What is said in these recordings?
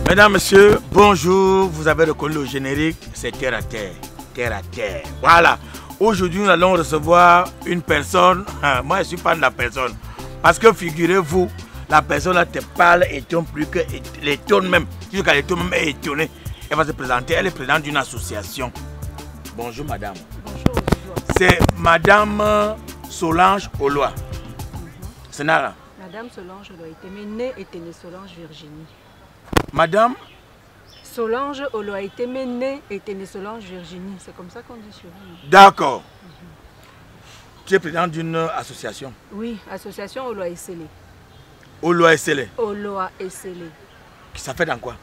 Mesdames, Messieurs, bonjour. Vous avez reconnu le générique, c'est Terre à Terre. Terre à Terre. Voilà. Aujourd'hui, nous allons recevoir une personne. Moi, je ne suis pas de la personne. Parce que figurez-vous, la personne là te parle et étonne plus que l'étonne même. Jusqu'à l'étonne même est étonnée. Elle va se présenter. Elle est présidente d'une association. Bonjour, madame. Bonjour. C'est madame Solange Oloa. C'est là. Madame Solange Oloa était née Solange Virginie. Madame Solange Oloa était née Solange Virginie. C'est comme ça qu'on dit sur lui. D'accord. Tu es présidente d'une association? Oui, association Oloa Esselé. Oloa Esselé. Oloa Esselé. Ça fait dans quoi?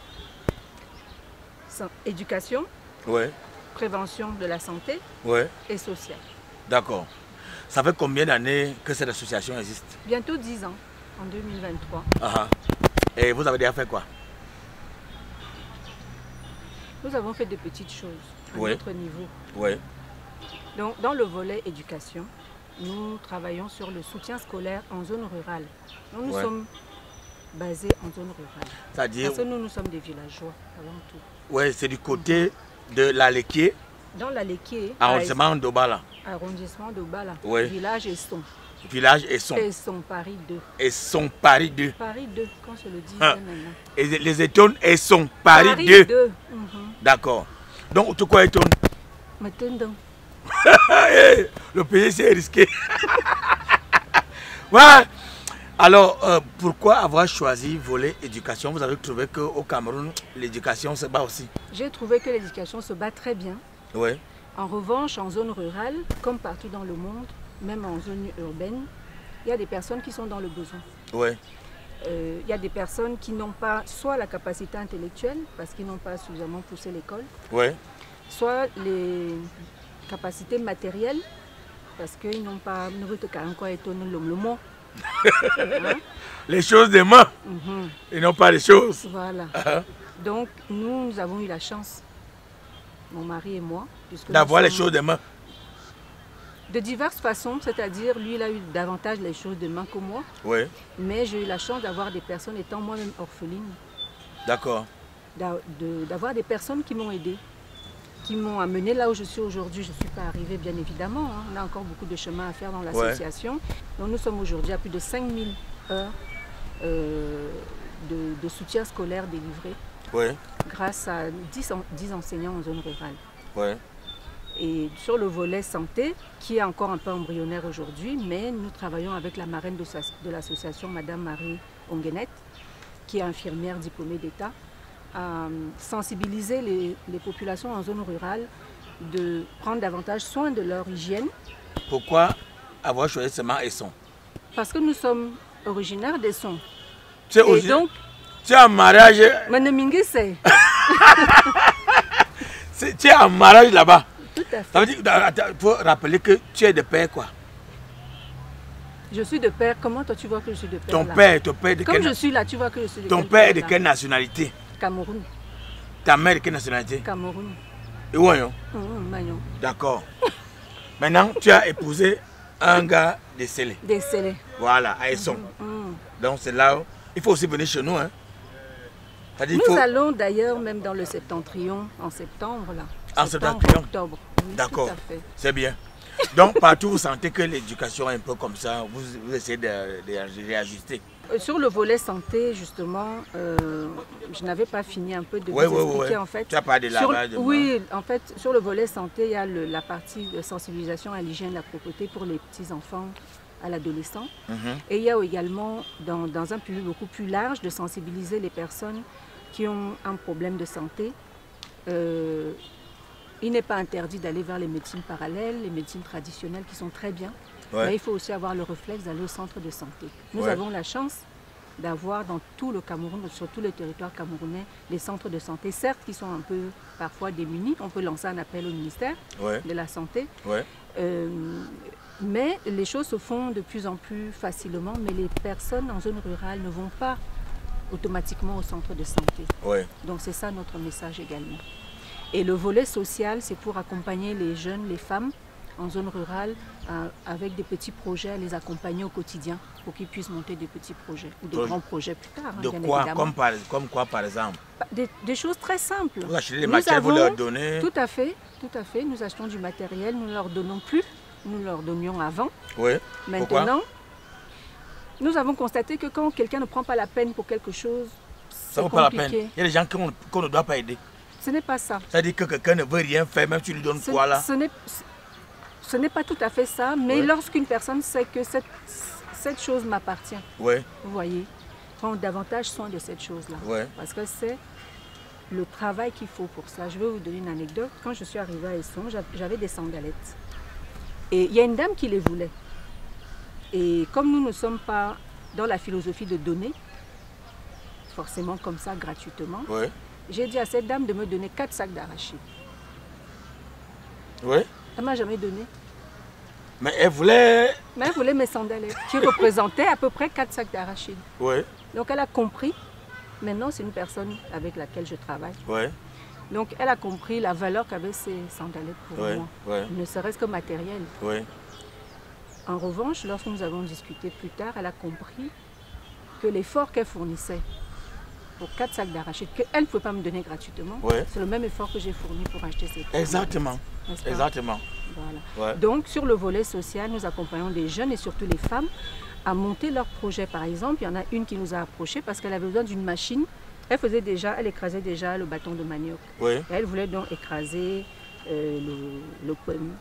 Éducation, ouais. Prévention de la santé, ouais. Et sociale. D'accord. Ça fait combien d'années que cette association existe? Bientôt 10 ans, en 2023. Et vous avez déjà fait quoi? Nous avons fait de petites choses à notre niveau. Ouais. Donc, dans le volet éducation, nous travaillons sur le soutien scolaire en zone rurale. Donc, nous sommes basés en zone rurale. C'est-à-dire... Parce que nous sommes des villageois avant tout. Oui, c'est du côté de l'Alequier. Dans l'Alequier. Arrondissement d'Obala. Arrondissement d'Obala. Oui. Village Esson. Village Esson. Esson, Paris 2. Esson, Paris 2. Paris 2, quand je le dis maintenant. Et les étonnes Esson, Paris 2. 2. D'accord. Donc, tout quoi étonne? Maintenant. Le pays, c'est risqué. Ouais. Alors, pourquoi avoir choisi volet éducation? Vous avez trouvé qu'au Cameroun, l'éducation se bat aussi? J'ai trouvé que l'éducation se bat très bien. Oui. En revanche, en zone rurale, comme partout dans le monde, même en zone urbaine, il y a des personnes qui sont dans le besoin. Oui. Il y a des personnes qui n'ont pas soit la capacité intellectuelle, parce qu'ils n'ont pas suffisamment poussé l'école, soit les capacités matérielles, parce qu'ils n'ont pas... les choses des mains, et non pas les choses. Voilà. Donc, nous avons eu la chance, mon mari et moi, d'avoir les choses des mains. De diverses façons, c'est-à-dire, lui, il a eu davantage les choses de main que moi. Oui. Mais j'ai eu la chance d'avoir des personnes, étant moi-même orpheline. D'accord. D'avoir des personnes qui m'ont aidé, qui m'ont amené là où je suis aujourd'hui. Je ne suis pas arrivée, bien évidemment. On a encore beaucoup de chemin à faire dans l'association. Donc, nous sommes aujourd'hui à plus de 5000 heures de soutien scolaire délivré. Grâce à 10 enseignants en zone rurale. Et sur le volet santé, qui est encore un peu embryonnaire aujourd'hui, mais nous travaillons avec la marraine de l'association, Madame Marie Onguenet, qui est infirmière diplômée d'État, à sensibiliser les populations en zone rurale de prendre davantage soin de leur hygiène. Pourquoi avoir choisi seulement Esson? Parce que nous sommes originaires d'Esson. Et donc, tu es en mariage. Tu es en mariage là-bas. Tout à fait. Ça veut dire qu'il faut rappeler que tu es de père quoi? Je suis de père. Comment toi tu vois que je suis de père? Ton père de Comme je suis là, tu vois que je suis de Ton père est de quelle nationalité? Cameroun. Ta mère de quelle nationalité? Cameroun. Et où est-ce? D'accord. Maintenant, tu as épousé un gars décelé. Décelé. Voilà, à Esson. Donc c'est là où il faut aussi venir chez nous. Hein. Nous allons d'ailleurs même dans le septentrion en septembre là. En septembre, octobre. Oui, d'accord, c'est bien. Donc partout vous sentez que l'éducation est un peu comme ça, vous essayez de réajuster. Sur le volet santé justement, je n'avais pas fini un peu de vous expliquer en fait. Tu as parlé de lavage de mains. Oui, en fait sur le volet santé, il y a la partie de sensibilisation à l'hygiène, la propreté pour les petits enfants à l'adolescent. Et il y a également dans un public beaucoup plus large de sensibiliser les personnes qui ont un problème de santé. Il n'est pas interdit d'aller vers les médecines parallèles, les médecines traditionnelles qui sont très bien. Mais il faut aussi avoir le réflexe d'aller au centre de santé. Nous avons la chance d'avoir dans tout le Cameroun, sur tout le territoire camerounais, des centres de santé, certes qui sont un peu parfois démunis. On peut lancer un appel au ministère de la Santé. Mais les choses se font de plus en plus facilement, mais les personnes en zone rurale ne vont pas automatiquement au centre de santé. Donc c'est ça notre message également. Et le volet social, c'est pour accompagner les jeunes, les femmes en zone rurale avec des petits projets, les accompagner au quotidien pour qu'ils puissent monter des petits projets ou des grands projets plus tard. De quoi, comme quoi par exemple? Des choses très simples. Vous achetez des matériels, vous leur donnez? Tout à fait, tout à fait. Nous achetons du matériel, nous ne leur donnons plus. Nous leur donnions avant. Oui. Maintenant, nous avons constaté que quand quelqu'un ne prend pas la peine pour quelque chose, c'est compliqué. Pas la peine. Il y a des gens qu'on ne doit pas aider. Ce n'est pas ça. Ça veut dire que quelqu'un ne veut rien faire, même si tu lui donnes quoi là? Ce n'est pas tout à fait ça, mais lorsqu'une personne sait que cette chose m'appartient, vous voyez, prend davantage soin de cette chose-là. Parce que c'est le travail qu'il faut pour ça. Je vais vous donner une anecdote. Quand je suis arrivée à Esson, j'avais des sandalettes. Et il y a une dame qui les voulait. Et comme nous ne sommes pas dans la philosophie de donner, forcément comme ça, gratuitement, j'ai dit à cette dame de me donner 4 sacs d'arachides. Elle ne m'a jamais donné. Mais elle voulait... Mais elle voulait mes sandalettes, qui représentaient à peu près 4 sacs d'arachides. Donc elle a compris. Maintenant, c'est une personne avec laquelle je travaille. Donc elle a compris la valeur qu'avaient ces sandalettes pour moi. Ne serait-ce que matériel. En revanche, lorsque nous avons discuté plus tard, elle a compris que l'effort qu'elle fournissait pour 4 sacs d'arachides, qu'elle ne pouvait pas me donner gratuitement, c'est le même effort que j'ai fourni pour acheter ces sandalettes. Exactement. Voilà. Donc sur le volet social, nous accompagnons des jeunes et surtout les femmes à monter leurs projets. Par exemple, il y en a une qui nous a approchés parce qu'elle avait besoin d'une machine. Elle écrasait déjà le bâton de manioc. Et elle voulait donc écraser le pomme,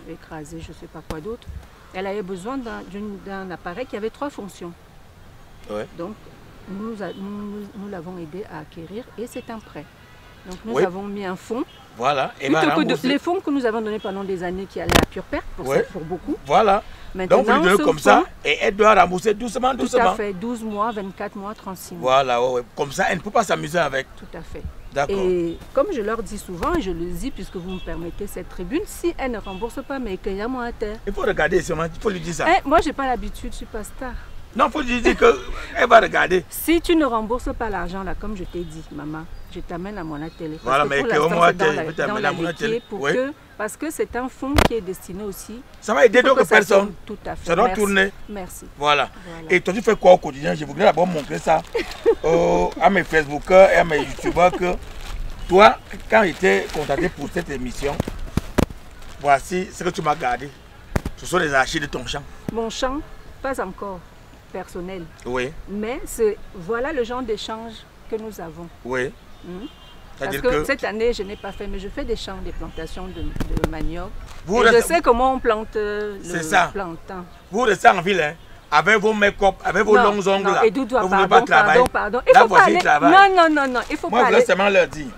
écraser je ne sais pas quoi d'autre. Elle avait besoin d'un appareil qui avait 3 fonctions. Donc, nous l'avons aidé à acquérir et c'est un prêt. Donc, nous avons mis un fonds. Et les fonds que nous avons donnés pendant des années qui allaient à pure perte pour beaucoup. Maintenant, donc, vous lui donnez comme ça et elle doit rembourser doucement. Tout à fait, 12 mois, 24 mois, 36 mois. Comme ça, elle ne peut pas s'amuser avec. Tout à fait. D'accord. Et comme je leur dis souvent, et je le dis puisque vous me permettez cette tribune, si elle ne rembourse pas mes clients à terre. Il faut regarder seulement, il faut lui dire ça. Moi, je n'ai pas l'habitude, je suis pas star. Non, il faut lui dire qu'elle va regarder. Si tu ne rembourses pas l'argent là, comme je t'ai dit, maman, je t'amène à mon atelier. Mais pour moi, je t'amène à mon atelier. Parce que c'est un fonds qui est destiné aussi. Ça va aider d'autres personnes. Tout à fait. Ça doit tourner. Merci. Voilà. Et toi, tu fais quoi au quotidien? Je voudrais d'abord montrer ça à mes Facebookers et à mes YouTubers que toi, quand j'étais contacté pour cette émission, voici ce que tu m'as gardé. Ce sont les archives de ton champ. Mon champ, pas encore personnel. Mais voilà le genre d'échange que nous avons. Parce que cette année, je n'ai pas fait, mais je fais des champs, des plantations de manioc. Je sais comment on plante le plantain. Vous restez en ville, avec vos make-up, avec vos longs ongles là. Et d'où pardon. Il faut pas aller. Non, il faut pas aller. Moi, je voulais seulement leur dire.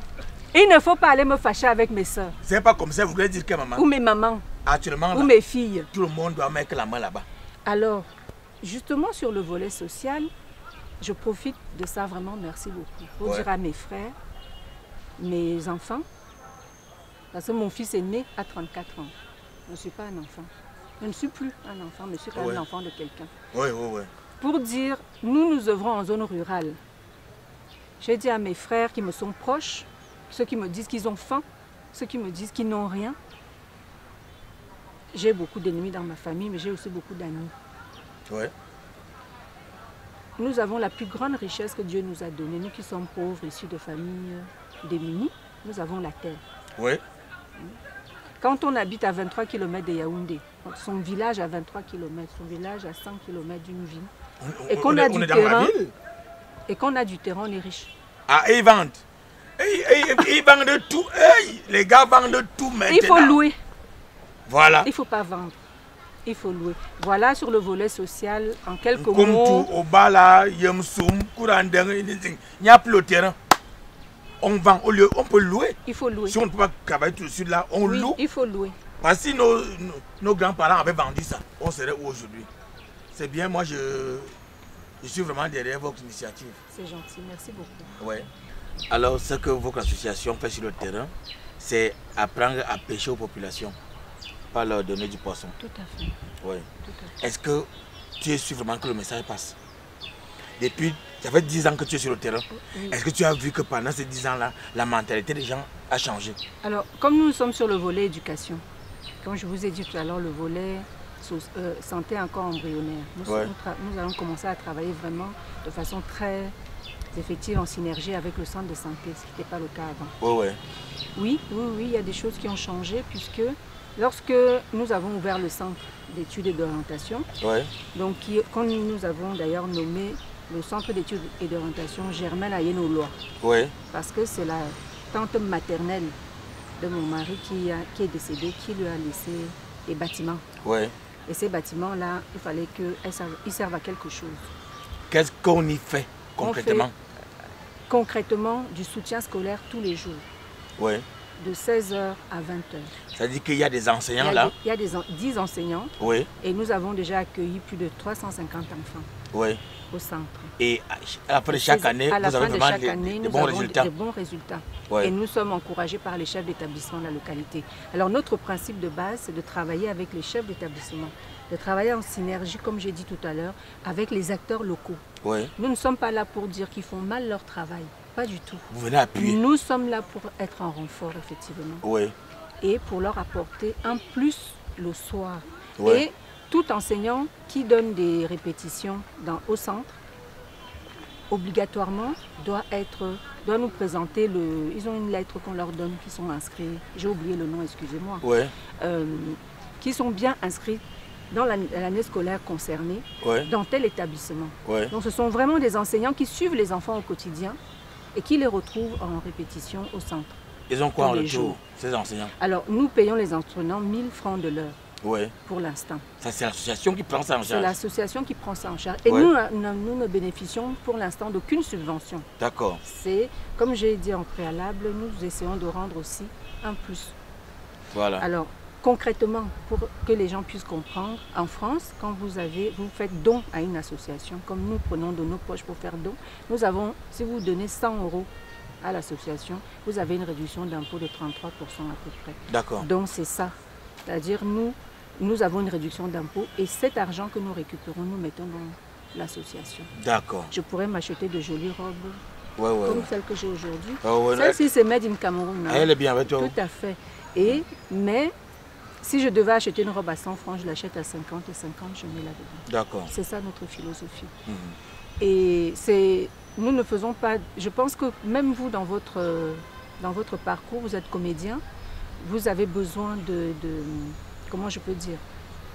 Il ne faut pas aller me fâcher avec mes soeurs. C'est pas comme ça, vous voulez dire que maman? Ou mes mamans. Actuellement, ou mes filles. Tout le monde doit mettre la main là-bas. Alors, justement sur le volet social, je profite de ça vraiment, merci beaucoup. Pour dire à mes frères, mes enfants, parce que mon fils est né à 34 ans. Je ne suis pas un enfant. Je ne suis plus un enfant, mais je suis quand même l'enfant de quelqu'un. Pour dire, nous œuvrons en zone rurale. J'ai dit à mes frères qui me sont proches, ceux qui me disent qu'ils ont faim, ceux qui me disent qu'ils n'ont rien. J'ai beaucoup d'ennemis dans ma famille, mais j'ai aussi beaucoup d'amis. Nous avons la plus grande richesse que Dieu nous a donnée. Nous qui sommes pauvres, issus de familles démunies, nous avons la terre. Quand on habite à 23 km de Yaoundé, son village à 23 km, son village à 100 km d'une ville, et qu'on a du terrain, on est riche. Ah, et ils vendent. Ils vendent tout. Les gars vendent tout maintenant. Il faut louer. Voilà. Il ne faut pas vendre. Il faut louer. Voilà sur le volet social, en quelques mots. Comme tout, au bas là, Yemsoum, Kourandeng, il n'y a plus le terrain. On vend, on peut louer. Il faut louer. Si on ne peut pas travailler tout de suite là, on loue. Il faut louer. Parce que si nos grands-parents avaient vendu ça, on serait où aujourd'hui? C'est bien, moi je suis vraiment derrière votre initiative. C'est gentil, merci beaucoup. Alors, ce que votre association fait sur le terrain, c'est apprendre à pêcher aux populations, pas leur donner du poisson. Tout à fait. Est-ce que tu es sûr vraiment que le message passe? Depuis Ça fait 10 ans que tu es sur le terrain. Oui. Est-ce que tu as vu que pendant ces 10 ans-là, la mentalité des gens a changé? Alors, comme nous sommes sur le volet éducation, comme je vous ai dit tout à l'heure, le volet santé est encore embryonnaire. Nous allons commencer à travailler vraiment de façon très effective en synergie avec le centre de santé, ce qui n'était pas le cas avant. Oui, il y a des choses qui ont changé puisque lorsque nous avons ouvert le centre d'études et d'orientation, donc quand nous avons d'ailleurs nommé le centre d'études et d'orientation Germaine Ayénoloa, parce que c'est la tante maternelle de mon mari qui est décédée, qui lui a laissé des bâtiments. Et ces bâtiments-là, il fallait qu'ils servent à quelque chose. Qu'est-ce qu'on y fait concrètement? Concrètement, du soutien scolaire tous les jours. De 16h à 20h. Ça veut dire qu'il y a des enseignants là? Il y a 10 enseignants. Et nous avons déjà accueilli plus de 350 enfants au centre. Et après chaque année, vous avez vraiment des bons résultats. Et nous sommes encouragés par les chefs d'établissement de la localité. Alors notre principe de base, c'est de travailler avec les chefs d'établissement, de travailler en synergie, comme j'ai dit tout à l'heure, avec les acteurs locaux. Nous ne sommes pas là pour dire qu'ils font mal leur travail. Pas du tout. Vous venez appuyer. Nous sommes là pour être en renfort, effectivement. Et pour leur apporter un plus le soir. Et tout enseignant qui donne des répétitions au centre, obligatoirement, doit nous présenter ils ont une lettre qu'on leur donne, qui sont inscrits. J'ai oublié le nom, excusez-moi. Qui sont bien inscrits dans l'année scolaire concernée, dans tel établissement. Donc ce sont vraiment des enseignants qui suivent les enfants au quotidien et qui les retrouvent en répétition au centre. Ils ont quoi en retour, ces enseignants? Alors, nous payons les enseignants 1000 francs de l'heure pour l'instant. Ça, c'est l'association qui prend ça en charge? C'est l'association qui prend ça en charge. Et nous ne bénéficions pour l'instant d'aucune subvention. D'accord. C'est, comme j'ai dit en préalable, nous essayons de rendre aussi un plus. Alors, concrètement, pour que les gens puissent comprendre, en France, quand vous faites don à une association, comme nous prenons de nos poches pour faire don, nous avons, si vous donnez 100 € à l'association, vous avez une réduction d'impôt de 33% à peu près. D'accord. Donc c'est ça. C'est-à-dire nous avons une réduction d'impôt et cet argent que nous récupérons, nous mettons dans l'association. D'accord. Je pourrais m'acheter de jolies robes, comme celle que j'ai aujourd'hui. Celle-ci, c'est Made in Cameroun. Elle est bien avec toi. Tout à fait. Mais si je devais acheter une robe à 100 francs, je l'achète à 50 et 50, je mets là-dedans. D'accord. C'est ça notre philosophie. Et nous ne faisons pas... Je pense que même vous, dans votre parcours, vous êtes comédien, vous avez besoin comment je peux dire,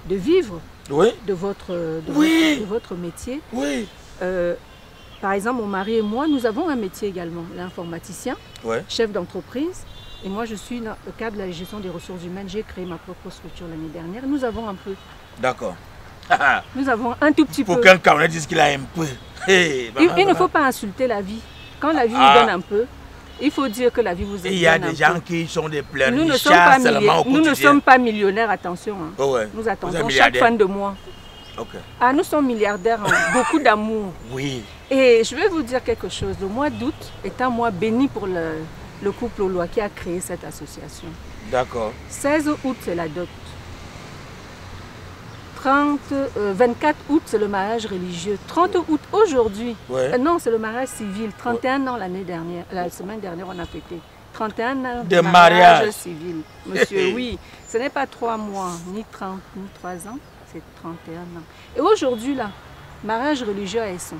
de vivre de votre métier. Par exemple, mon mari et moi, nous avons un métier également, l'informaticien, chef d'entreprise. Et moi, je suis dans le cadre de la gestion des ressources humaines. J'ai créé ma propre structure l'année dernière. Nous avons un peu. D'accord. Nous avons un tout petit peu. Pour qu'un Camerounais dise qu'il a un peu. Il ne faut pas insulter la vie. Quand la vie vous donne un peu, il faut dire que la vie vous donne un peu. Il y a des gens qui sont des pleurnichards seulement au quotidien. Nous ne sommes pas millionnaires, attention. Nous attendons chaque fin de mois. Nous sommes milliardaires, beaucoup d'amour. Et je vais vous dire quelque chose. Le mois d'août est un mois béni pour le couple Oloa qui a créé cette association. D'accord. 16 août, c'est la dot. 24 août, c'est le mariage religieux. 30 août, aujourd'hui. Non, c'est le mariage civil. 31 ans l'année dernière. La semaine dernière, on a fêté. 31 ans de mariage civil. Monsieur, oui. Ce n'est pas 3 mois, ni 30, ni 3 ans. C'est 31 ans. Et aujourd'hui, là, mariage religieux à Esson.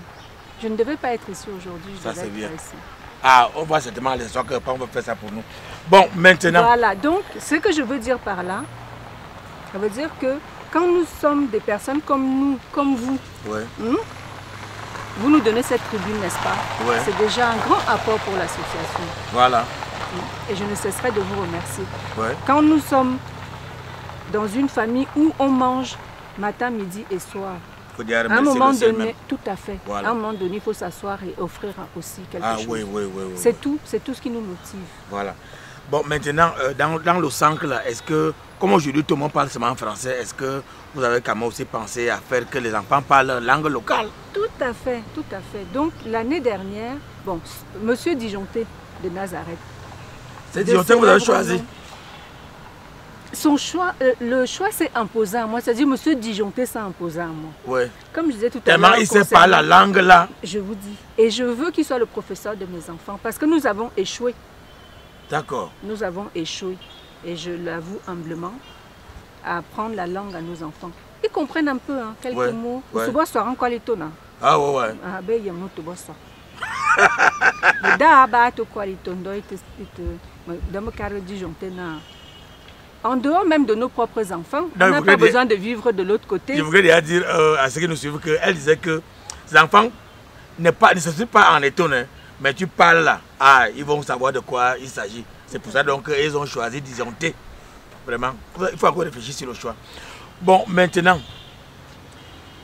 Je ne devais pas être ici aujourd'hui. Ça, c'est bien. On voit certainement les soirs que on va faire ça pour nous. Bon, maintenant... Voilà, donc, ce que je veux dire par là, ça veut dire que quand nous sommes des personnes comme nous, comme vous, vous nous donnez cette tribune, n'est-ce pas? C'est déjà un grand apport pour l'association. Voilà. Et je ne cesserai de vous remercier. Quand nous sommes dans une famille où on mange matin, midi et soir, à un moment donné, tout à fait. À un moment donné, il faut s'asseoir et offrir aussi quelque chose. C'est tout ce qui nous motive. Voilà. Bon, maintenant, dans le centre, est-ce que, comme aujourd'hui tout le monde parle seulement en français, est-ce que vous avez quand même aussi pensé à faire que les enfants parlent leur langue locale? Tout à fait, tout à fait. Donc, l'année dernière, bon, Monsieur Dijonté de Nazareth. C'est Dijonté que vous avez choisi? son choix, le choix s'est imposé à moi. C'est-à-dire, monsieur Disjoncté s'est imposé à moi. Ouais. Comme je disais tout à l'heure. Tellement il sait pas la langue là. Je vous dis. Et je veux qu'il soit le professeur de mes enfants. Parce que nous avons échoué. D'accord. Nous avons échoué. Et je l'avoue humblement, à apprendre la langue à nos enfants. Ils comprennent un peu, hein, quelques mots. Ouais. Ah ouais, ouais. Ah ben, il y a un peu ça. En dehors même de nos propres enfants, on n'a pas besoin de vivre de l'autre côté. Je voudrais déjà dire à ceux qui nous suivent qu'elle disait que les enfants ne se situent pas en étonne, mais tu parles là, ils vont savoir de quoi il s'agit. C'est pour ça donc qu'ils ont choisi Disjoncté. Vraiment, il faut encore réfléchir sur le choix. Bon, maintenant,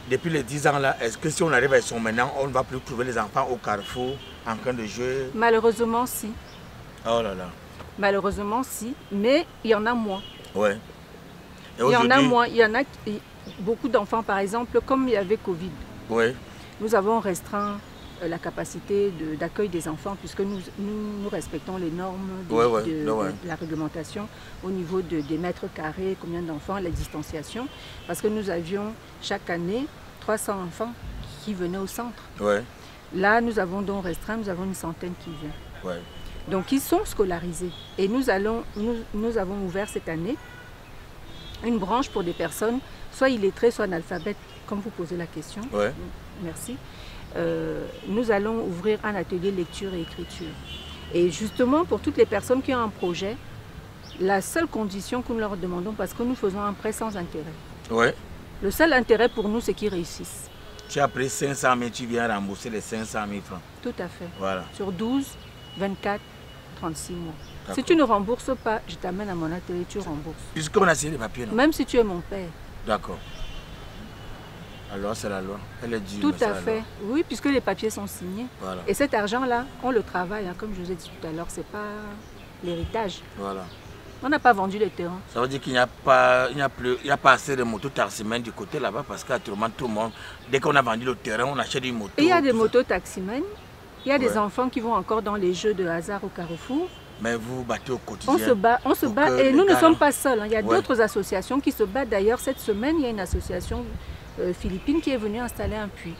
depuis les 10 ans là, est-ce que si on arrive à son maintenant, on ne va plus trouver les enfants au carrefour en train de jouer? Malheureusement, si. Oh là là. Malheureusement, si. Mais il y en a moins. Ouais. Il y en a moins. Il y en a beaucoup d'enfants, par exemple, comme il y avait Covid. Ouais. Nous avons restreint la capacité d'accueil des enfants puisque nous respectons les normes de la réglementation au niveau des mètres carrés, combien d'enfants, la distanciation. Parce que nous avions chaque année 300 enfants qui venaient au centre. Ouais. Là, nous avons donc restreint, nous avons une centaine qui viennent. Ouais. Donc, ils sont scolarisés. Et nous avons ouvert cette année une branche pour des personnes, soit illettrées, soit analphabètes, comme vous posez la question. Ouais. Merci. Nous allons ouvrir un atelier lecture et écriture. Et justement, pour toutes les personnes qui ont un projet, la seule condition que nous leur demandons, parce que nous faisons un prêt sans intérêt. Ouais. Le seul intérêt pour nous, c'est qu'ils réussissent. Tu as pris 500 000, tu viens rembourser les 500 000 francs. Tout à fait. Voilà. Sur 12, 24, 36 mois. Si tu ne rembourses pas, je t'amène à mon atelier, tu rembourses. Puisqu'on a signé les papiers, non? Même si tu es mon père. D'accord. Alors c'est la loi. Elle est dure. Tout à fait. Oui, puisque les papiers sont signés. Voilà. Et cet argent-là, on le travaille, hein, comme je vous ai dit tout à l'heure, ce n'est pas l'héritage. Voilà. On n'a pas vendu le terrain. Ça veut dire qu'il n'y a pas assez de motos taximènes du côté là-bas parce qu'autrement tout le monde, dès qu'on a vendu le terrain, on achète une moto. Et il y a des motos taximènes, il y a des enfants qui vont encore dans les jeux de hasard au Carrefour. Mais vous vous battez au quotidien. On se bat et nous ne sommes pas seuls. Hein. Il y a d'autres associations qui se battent. D'ailleurs, cette semaine, il y a une association philippine qui est venue installer un puits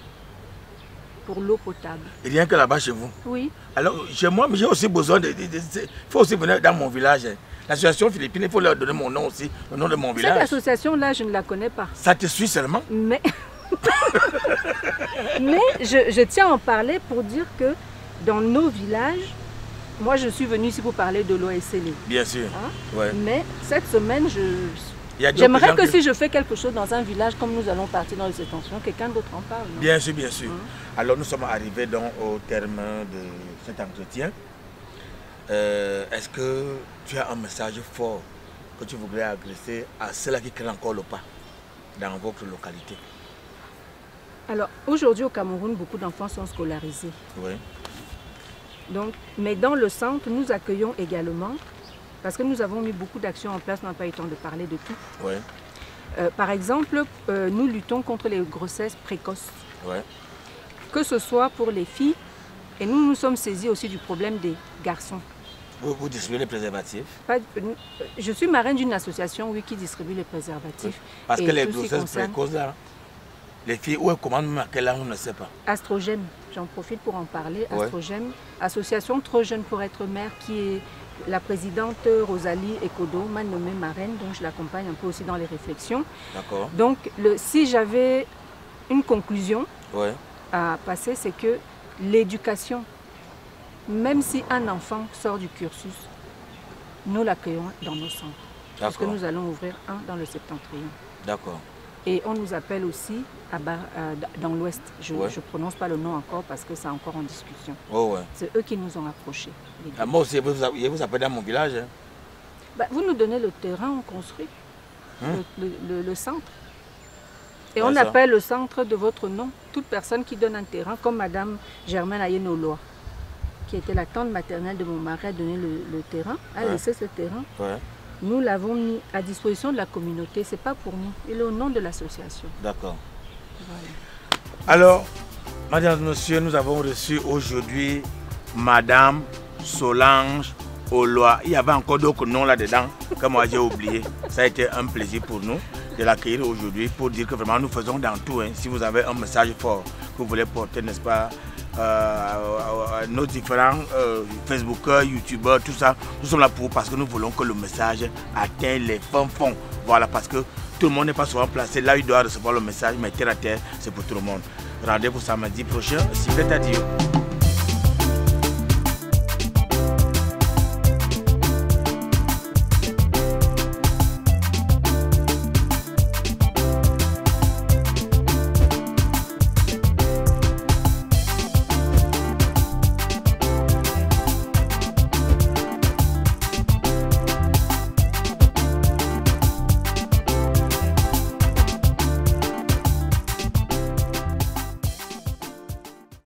pour l'eau potable. Et rien que là-bas chez vous? Oui. Alors, chez moi, j'ai aussi besoin de... Il faut aussi venir dans mon village. L'association philippine, il faut leur donner mon nom aussi, le nom de mon village. Cette association-là, je ne la connais pas. Ça te suit seulement? Mais je tiens à en parler pour dire que dans nos villages, moi je suis venue ici pour parler de l'OSL. Bien sûr. Hein? Ouais. Mais cette semaine, j'aimerais que si je fais quelque chose dans un village, comme nous allons partir dans les extensions, quelqu'un d'autre en parle. Non? Bien sûr, bien sûr. Alors nous sommes arrivés donc au terme de cet entretien. Est-ce que tu as un message fort que tu voudrais adresser à ceux-là qui créent encore le pas dans votre localité? Alors, aujourd'hui au Cameroun, beaucoup d'enfants sont scolarisés. Oui. Donc, mais dans le centre, nous accueillons également, parce que nous avons mis beaucoup d'actions en place, on n'a pas eu le temps de parler de tout. Oui. Par exemple, nous luttons contre les grossesses précoces. Oui. Que ce soit pour les filles, et nous nous sommes saisis aussi du problème des garçons. Vous distribuez les préservatifs? Je suis marraine d'une association qui distribue les préservatifs. Oui. Parce que les grossesses précoces, là, les filles, où elles commandent à quel âge, on ne sait pas. Astrogène, j'en profite pour en parler. Ouais. Astrogène, association Trop Jeune pour être mère, qui est la présidente Rosalie Ekodo, m'a nommée marraine, donc je l'accompagne un peu aussi dans les réflexions. D'accord. Donc, si j'avais une conclusion à passer, c'est que l'éducation, même si un enfant sort du cursus, nous l'accueillons dans nos centres. Parce que nous allons ouvrir un dans le septentrion. D'accord. Et on nous appelle aussi dans l'Ouest. Je ne prononce pas le nom encore parce que c'est encore en discussion. C'est eux qui nous ont approchés. Moi aussi, vous appelez dans mon village. Hein? Vous nous donnez le terrain, on construit le centre. Et on appelle le centre de votre nom. Toute personne qui donne un terrain, comme Madame Germaine Ayenoloa, qui était la tante maternelle de mon mari, a donné le terrain, a laissé ce terrain. Nous l'avons mis à disposition de la communauté, ce n'est pas pour nous, il est au nom de l'association. D'accord. Voilà. Alors, Madame, Monsieur, nous avons reçu aujourd'hui Madame Solange Oloa. Il y avait encore d'autres noms là-dedans que moi j'ai oublié. Ça a été un plaisir pour nous de l'accueillir aujourd'hui pour dire que vraiment nous faisons dans tout. Hein. Si vous avez un message fort que vous voulez porter, n'est-ce pas, nos différents Facebookers, YouTubeurs, tout ça, nous sommes là pour parce que nous voulons que le message atteigne les fonds. Voilà, parce que tout le monde n'est pas souvent placé. Là, il doit recevoir le message, mais terre à terre, c'est pour tout le monde. Rendez-vous samedi prochain, si vous êtes à Dieu.